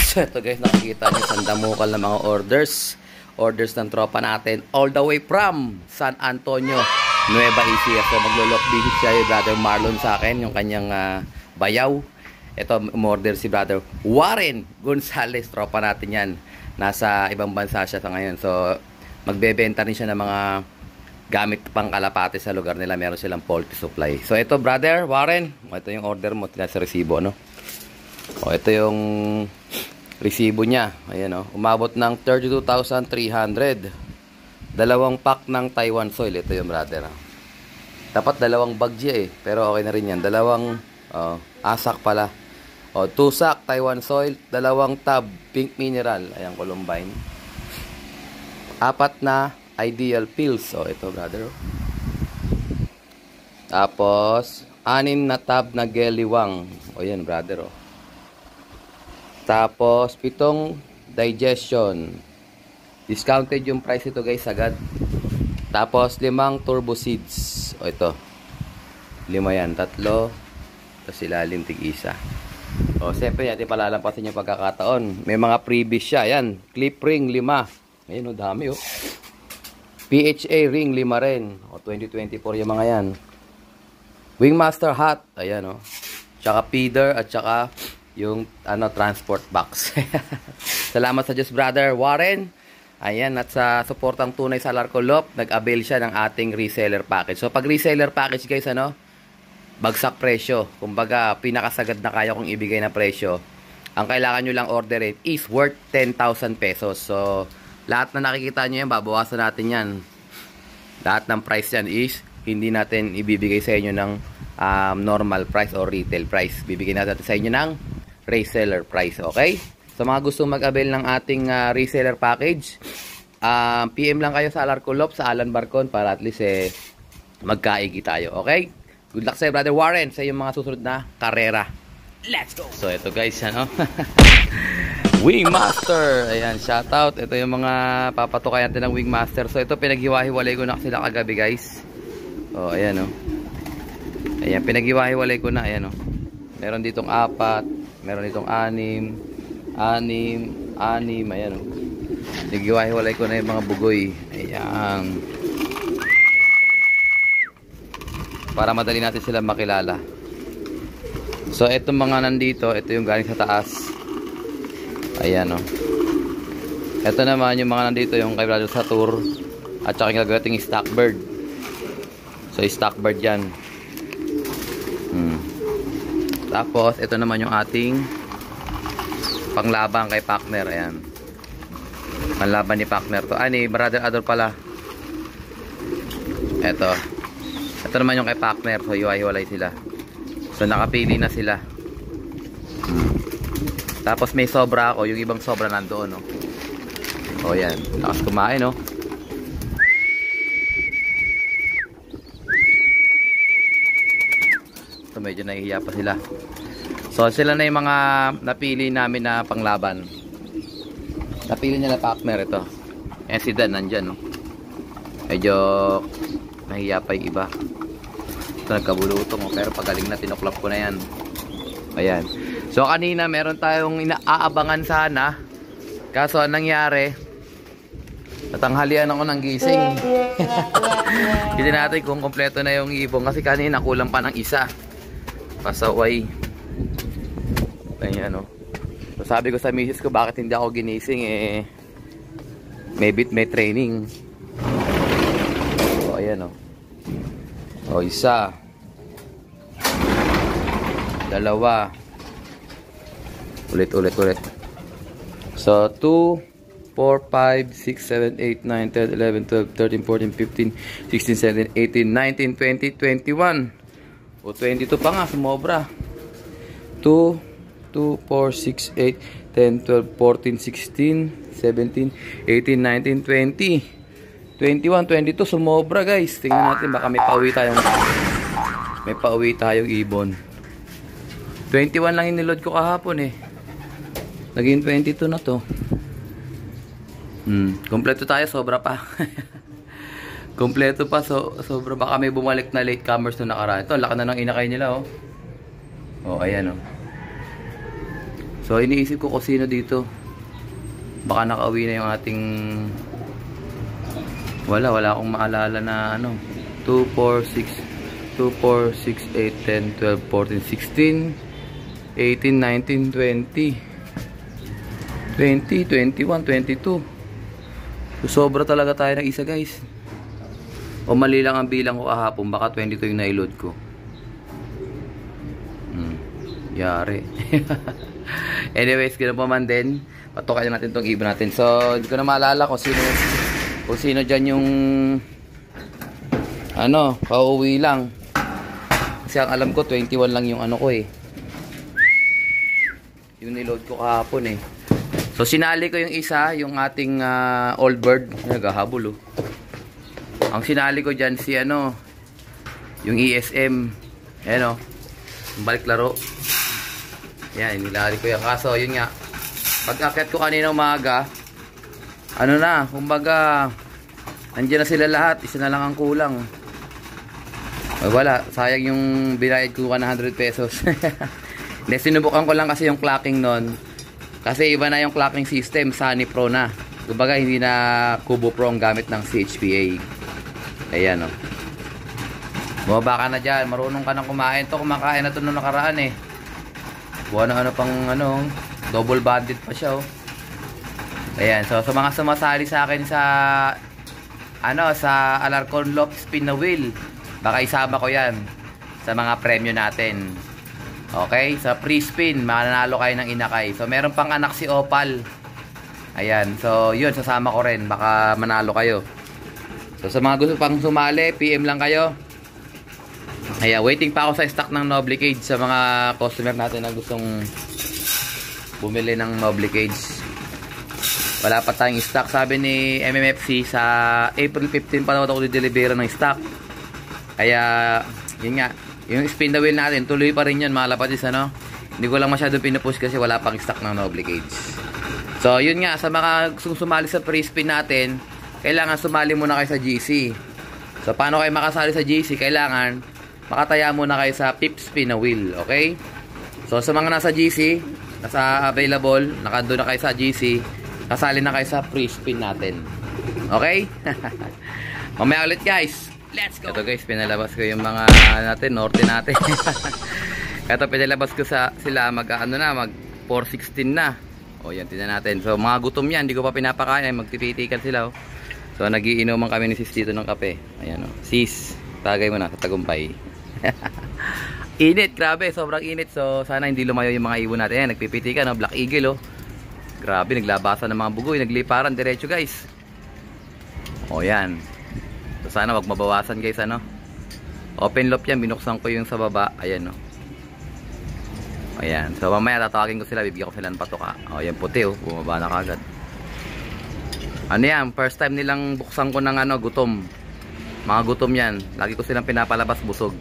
So ito guys, nakikita nyo sandamukal na mga orders ng tropa natin all the way from San Antonio, Nueva Ecija. So maglulok visit siya yung brother Marlon sa akin, yung kanyang bayaw. Ito umorder si brother Warren Gonzales, tropa natin yan. Nasa ibang bansa siya sa ngayon. So magbebenta rin siya ng mga gamit pang kalapate sa lugar nila. Meron silang poultry supply. So ito brother Warren, ito yung order mo, tingnan sa resibo, no? O ito yung resibo niya. Ayan, o. Umabot ng 32,300. Dalawang pack ng Taiwan soil. Ito yung brother. Dapat dalawang bag siya eh. Pero okay na rin yan. Dalawang asak pala. O, 2 sack Taiwan soil. Dalawang tab pink mineral. Ayan, Columbine. 4 na ideal pills. O, ito brother. Tapos 6 na tab na geliwang. O yan brother. O. Tapos 7 digestion. Discounted yung price ito guys agad. Tapos 5 turbo seeds. O ito. 5 yan. 3. Tapos ilalim tig-isa. O siyempre natin palalampasin yung pagkakataon. May mga freebies siya. Yan. Clip ring 5. Ayun o dami o. PHA ring 5 rin. O 2024 yung mga yan. Wingmaster hat. Ayan o. Tsaka feeder at tsaka yung transport box. Salamat sa Diyos brother Warren. Ayan, at sa suportang tunay sa Larcolop, nag-avail siya ng ating reseller package. So pag reseller package guys, bagsak presyo. Kumbaga pinakasagad na kaya kong ibigay na presyo. Ang kailangan nyo lang orderin is worth 10,000 pesos. So lahat na nakikita nyo yan, babawasan natin yan. Lahat ng price yan is hindi natin ibibigay sa inyo ng normal price or retail price. Bibigyan natin sa inyo ng reseller price, okay? So mga gusto mag-avail ng ating reseller package, PM lang kayo sa Larcolop, sa Alan Barcon, para at least magkaigi tayo, okay? Good luck sa'yo brother Warren sa iyong mga susunod na karera. Let's go! So ito guys, Wingmaster, ayan, shoutout. Ito yung mga papatukayan natin ng Wingmaster. So ito pinaghiwa-hiwalay ko na sila kagabi guys. Oh, ayan ayan, pinaghiwa-hiwalay ko na, ayan meron ditong 4, meron ditong 6, ayan naghiwa-hiwalay ko na yung mga bugoy. Ayan, para madali natin sila makilala. So itong mga nandito, ito yung galing sa taas. Ayan ito naman yung mga nandito, yung kay brother Satur at saka yung gagating stockbird. So stockbird yan. Tapos ito naman yung ating panglaban kay partner. Ayan, panglaban ni partner to. Ni brother Ador pala. Ito naman yung kay partner. So hiwa-hiwalay sila. So nakapili na sila. Tapos may sobra ako. Yung ibang sobra nandoon O yan, lakas kumain So medyo nahihiya pa sila. So sila na yung mga napili namin na panglaban. Napili nila partner ito. Ayan si Dan nandyan Medyo nahihiya pa yung iba. Ito nagkabulutong pero pagaling na tinuklap ko na yan. Ayan. So kanina meron tayong inaabangan sana. Kaso anong nangyari? Natanghalian ako ng gising. Hindi natin kung kompleto na yung ibong kasi kanina kulang pa ng isa. Pasaway. Ayan So sabi ko sa misis ko bakit hindi ako ginising may training. So ayan isa, 2, ulit. So 2, 4, 5, 6, 7, 8, 9, 10, 11, 12, 13, 14, 15, 16, 17, 18, 19, 20, 21. O 22 pa nga, sumobra. 2, 4, 6, 8, 10, 12, 14, 16, 17, 18, 19, 20, 21, 22, sumobra guys. Tingnan natin, baka may pauwi tayong ibon. 21 lang inilod ko kahapon naging 22 na to. Kompleto tayo, sobra pa. Kompleto pa, sobra. Baka may bumalik na late comers na nakaraan. Ito, laki na ng inakay nila ayan So iniisip ko kung sino dito. Baka nakauwi na yung ating... Wala akong maalala na ano. 2, 4, 6, 8, 10, 12, 14, 16, 18, 19, 20, 21, 22. So, sobra talaga tayo ng isa, guys. O mali lang ang bilang ko kahapon. Baka 22 yung naiload ko. Yari. Anyways, ganoon pa man din. Patukayan natin tong ibon natin. So, hindi ko na maalala kung sino dyan yung ano, pauwi lang. Kasi ang alam ko 21 lang yung ano ko eh. Yung niload ko kahapon eh. So sinali ko yung isa, yung ating old bird. Naghahabol oh. Ang sinali ko dyan si ano, yung ESM. Ayan oh. Balik laro. Yan, inilari ko yan. Kaso yun nga, pag-akit ko kanina umaga, ano na, kumbaga andyan na sila lahat, isa na lang ang kulang. Ay, wala, sayang yung binayad ko 100 pesos. Sinubukan ko lang kasi yung clocking nun. Kasi iba na yung clocking system, Sunny Pro na. Kumbaga hindi na Kubo Pro ang gamit ng CHPA. Ayan o. Bumaba ka na dyan, marunong ka nang kumain to. Kumakain na to nung nakaraan eh. Buwan na ano pang ano, double banded pa siya oh. Ayan, so sa mga sumasali sa akin sa ano, sa Alarcon Loft Spin na Wheel, baka isama ko yan sa mga premyo natin. Okay, sa pre-spin mananalo kayo ng inakay. So meron pang anak si Opal. Ayan, so yun, sasama ko rin, baka manalo kayo. So sa mga gusto pang sumali, PM lang kayo. Ayan, waiting pa ako sa stock ng Noble Cage sa mga customer natin na gustong bumili ng Noble Cage. Wala pa tayong stock. Sabi ni MMFC sa April 15 pa daw ako di-deliver ng stock. Kaya yun nga, yung spin the wheel natin tuloy pa rin yun mga lapatis ano. Hindi ko lang masyado pinupush kasi wala pang stock ng Noble Cage. So yun nga, sa mga gustong sumali sa pre-spin natin, kailangan sumali muna kayo sa GC. So paano kayo makasali sa GC? Kailangan makataya muna kayo sa pip spin na wheel. Okay? So sa mga nasa GC, nasa available, nakando na kayo sa GC, kasali na kayo sa pre-spin natin. Okay? Mamaya ulit guys. Let's go! Ito guys, pinalabas ko yung mga natin, norte natin. Ito pinalabas ko sila mag 416 na. O yan, tingnan natin. So mga gutom yan, hindi ko pa pinapakain, magtititikan sila. So nagiinuman kami ni sis dito ng kape. Ayan o. Sis, tagay mo na sa tagumpay. Init, grabe, sobrang init. So sana hindi lumayo yung mga ibon natin. Ayan, nagpipitikan, no? Black Eagle oh. Grabe, naglabasan ng mga bugoy, nagliparan diretso guys. O yan. So sana wag mabawasan guys ano. Open loop yan, binuksan ko yung sa baba. Ayan no. Ayan. So mamaya tatawagin ko sila, bibigyan ko sila ng patuka. O yan puti oh, bumaba na kagad. Ano yan, first time nilang buksan ko ng ano, gutom. Mga gutom yan. Lagi ko silang pinapalabas busog.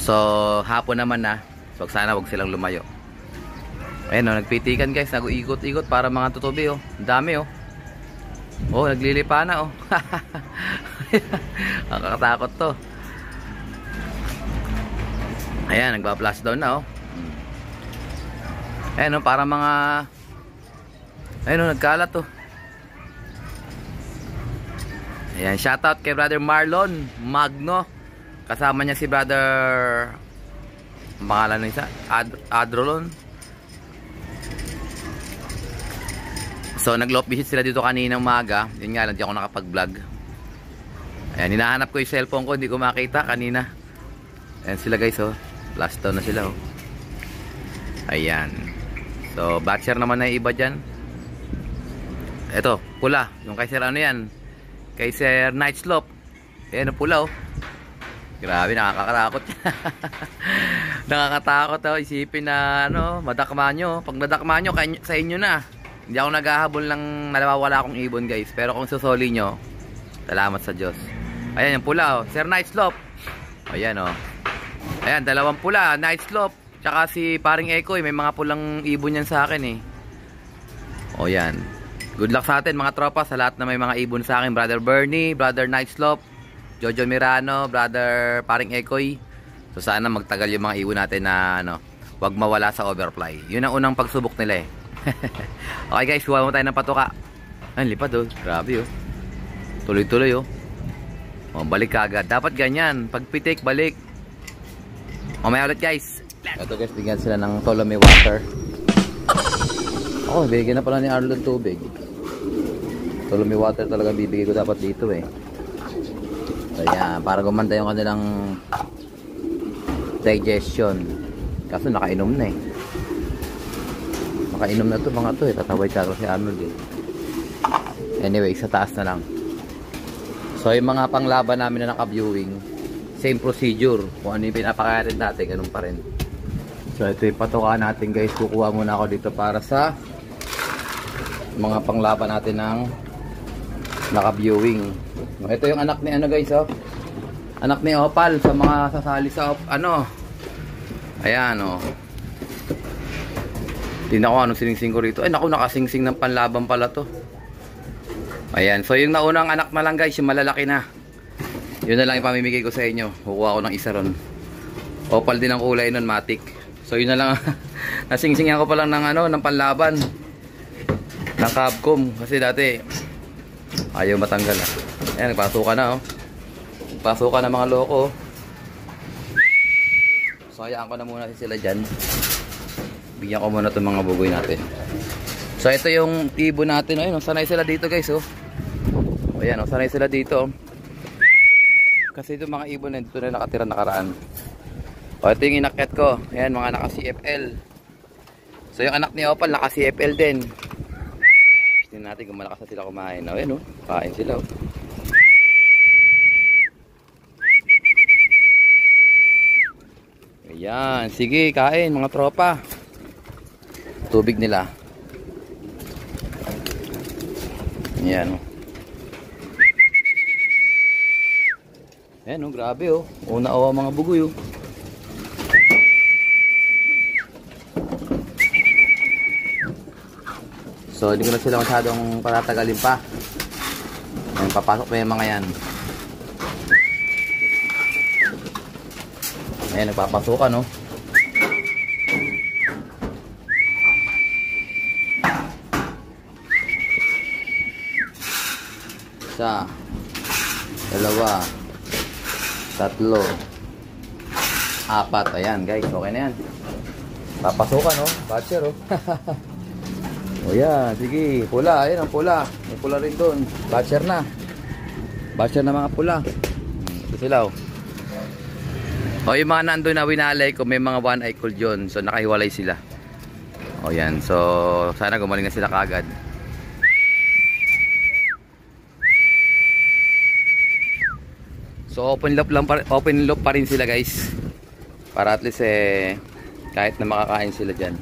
So hapon naman na. So sana wag silang lumayo. Ayan o, nagpitikan guys, nag-ikot-ikot para mga tutubi oh. Dami oh. Oh, naglilipa na oh. Nakakatakot to. Ayan, nagba-flash down na oh. Ayan oh, para mga ayun oh, nagkalat oh. Ayan, shoutout kay brother Marlon Magno. Kasama niya si brother, pangalan ng isa, Adrolon. So nag-loft visit sila dito kaninang umaga. Yun nga lang, di ako nakapag-vlog. Ayan, hinahanap ko yung cellphone ko, hindi ko makita kanina. Ayan sila guys oh. Last down na sila oh. Ayan. So batcher naman na yung iba dyan. Eto, pula. Yung kay Sir ano yan, kay Sir Night Slope. Ayan oh, pula oh. Grabe, nakakatakot. Nakakatakot oh. Isipin na ano, madakma nyo. Pag nadakma nyo, sa inyo na. Hindi ako naghahabol ng nawawala akong ibon guys. Pero kung susoli nyo, salamat sa Diyos. Ayan yung pula oh. Sir Night Slope. Ayan oh. Ayan, dalawang pula, Night Slope. Tsaka si paring Ekoy, may mga pulang ibon yan sa akin eh. O yan. Good luck sa atin mga tropa, sa lahat na may mga ibon sa akin. Brother Bernie, Brother Night Slope, Jojo Mirano, Brother paring Ekoy. So sana magtagal yung mga ibon natin na ano. wag mawala sa overfly. Yun ang unang pagsubok nila eh. Okay guys, kuha mo tayo ng patuka. Ay, lipad oh. Grabe oh. Tuloy-tuloy oh. Oh, balik ka agad. Dapat ganyan. Pag pitik, balik. Mamaya ulit guys. Ito guys, bigyan sila ng Tolome water. Oh, bigyan na pala ni Arlon tubig. Tolome water talaga bibigay ko dapat dito eh. Ayan, para gumanda yung kanilang digestion. Kaso nakainom na eh. Nakainom na to mga to eh. Tataway ka si Arnold eh. Anyway, sa taas na lang. So yung mga panglaban namin na naka-viewing, same procedure. Kung ano yung pinapakayarin natin, ganun pa rin. So ito yung patuka natin guys. Kukuha muna ako dito para sa mga panglaban natin ng naka-viewing. Ito yung anak ni ano guys oh. Anak ni Opal sa mga sasali sa ano. Ayan oh. Tingnan ko anong siningsing ko rito. Ay naku, nakasingsing ng panlaban pala to. Ayan, so yung naunang anak na lang guys, yung malalaki na. Yun na lang yung pamimigay ko sa inyo. Kukuha ko ng isa ron. Opal din ang kulay nun, matik. So yun na lang. Nasingsingan ko pa lang ng ano, ng panlaban. Ng Capcom. Kasi dati ayaw matanggal ah. Ayan, nagpasukan na oh. Nagpasukan na mga loko. So hayaan ko na muna sila dyan. Bigyan ko muna itong mga bugoy natin. So ito yung tibo natin. Ayun, sanay sila dito guys oh. Ayan, sanay sila dito. Kasi itong mga ibon na dito na nakatira nakaraan. O ito yung inakyat ko. Ayan, mga naka CFL. So yung anak ni Opal naka CFL din. Tingnan natin kung malakas na sila kumain. Ayan oh, kain sila oh. Ayan, sige kain mga tropa. Tubig nila. Ayan oh. Ayan oh, grabe oh. Una-awa mga bugoy oh. So hindi ko na sila masyadong patatagalin pa. Ayan, papasok na yung mga yan. Ayan, nagpapasukan no. Isa, dalawa, tatlo, apat. Ayan guys, okay na yan. Papasukan no, batcher oh. O yan, sige, pula, ayan ang pula. May pula rin doon, batcher na. Batcher na mga pula. Ito sila oh. O yung mga nandun na winalay ko, may mga one eye cold yun. So nakahiwalay sila. O yan, so sana gumaling na sila kagad. So open loop pa rin sila guys. Para at least kahit na makakain sila dyan.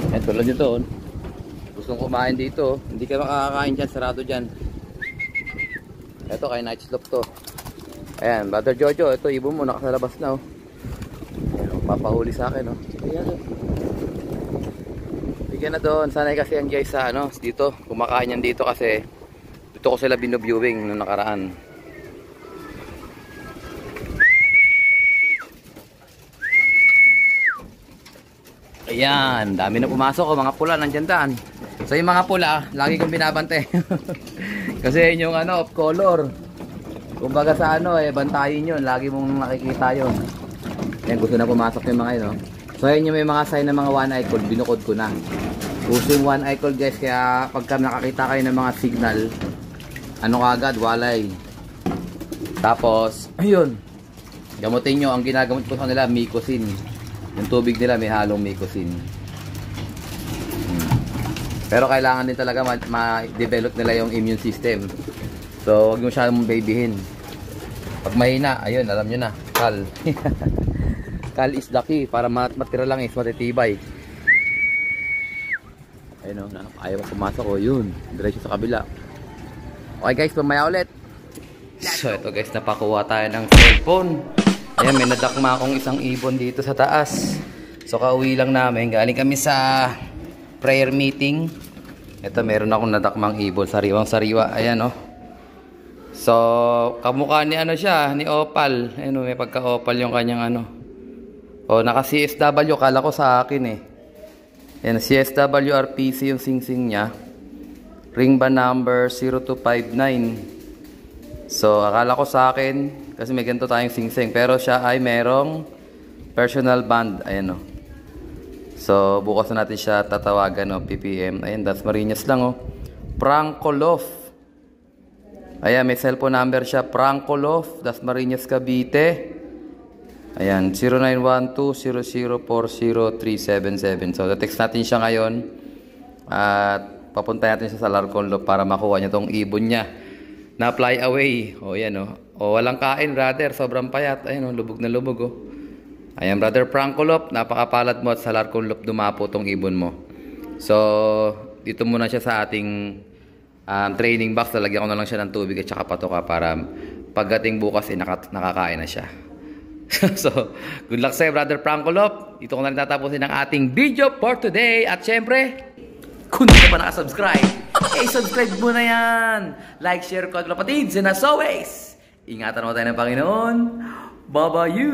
Yan, tulad nyo to. Gustong kumain dito. Hindi ka makakain dyan, sarado dyan. Ito kay night slope to. Ayan, Brother Jojo, ito ibon mo, nakasalabas na oh. Ayan, oh, papahuli sa akin oh. Ayan oh. Bigyan na doon, sanay kasi yan guys sa ano, dito. Kumakain yan dito kasi dito ko sila binoviewing nung nakaraan. Ayan, dami na pumasok oh, mga pula nandyan daan. So yung mga pula, lagi kong binabante. Kasi yun yung ano, off color. Kumbaga sa ano bantayin yun, lagi mong nakikita yun. Ayan, gusto na pumasok yung mga yun oh. So yun yung may mga sign ng mga one eye cold, binukod ko na. Gusto yung one eye cold guys, kaya pagka nakakita kayo ng mga signal, ano kagad, walay. Tapos, ayun, gamutin nyo, ang ginagamot ko sa kanila, Mycosin. Yung tubig nila may halong Mycosin. Pero kailangan din talaga ma-develop nila yung immune system. So, huwag nyo siyang babyhin. Pag mahina, ayun, alam nyo na, Cal. Cal is the key para matira lang is matitibay. Ayun o, ayaw pumasok o, yun. Diretso sa kabila. Okay guys, pamaya ulit. So, ito guys, napakuha tayo ng cellphone. Ayan, may nadakma akong isang ibon dito sa taas. So, kauwi lang namin. Galing kami sa prayer meeting. Ito, meron akong nadakmang ibon. Sariwang sariwa. Ayan o. So, kamukha ni ano siya, ni Opal. Ayun, may pagka-Opal yung kanyang ano. O, naka CSW, kala ko sa akin eh. Yan, CSW RPC yung sing-sing niya. Ring band number 0259. So, akala ko sa akin, kasi may ganito tayong sing-sing. Pero siya ay merong personal band. Ayan o. So, bukas na natin siya tatawagan o PPM. Ayan, that's Marinas lang o. Prankolov. Ayan, may cellphone number siya. Prankolov, das Marinas, Cavite. Ayan, 0912-0040-377. So, text natin siya ngayon. At papunta natin siya sa Larcon Loop para makuha niya tong ibon niya na fly away. O, yan o. O, walang kain, brother. Sobrang payat. Ayan o, lubog na lubog o. Ayan, brother Prankolov. Napakapalad mo at sa Larcon Loop dumapo tong ibon mo. So, dito muna siya sa ating training box. Lalagyan ko na lang siya ng tubig at saka patoka para pagdating bukas nakakain na siya. So, good luck sa'yo, brother Prankolov. Ito ko na rin tatapusin ang ating video for today. At syempre, kung hindi ka pa nakasubscribe, subscribe mo na yan. Like, share, comment, kapatids. And as always, ingatan mo tayo ng Panginoon. Bye-bye you.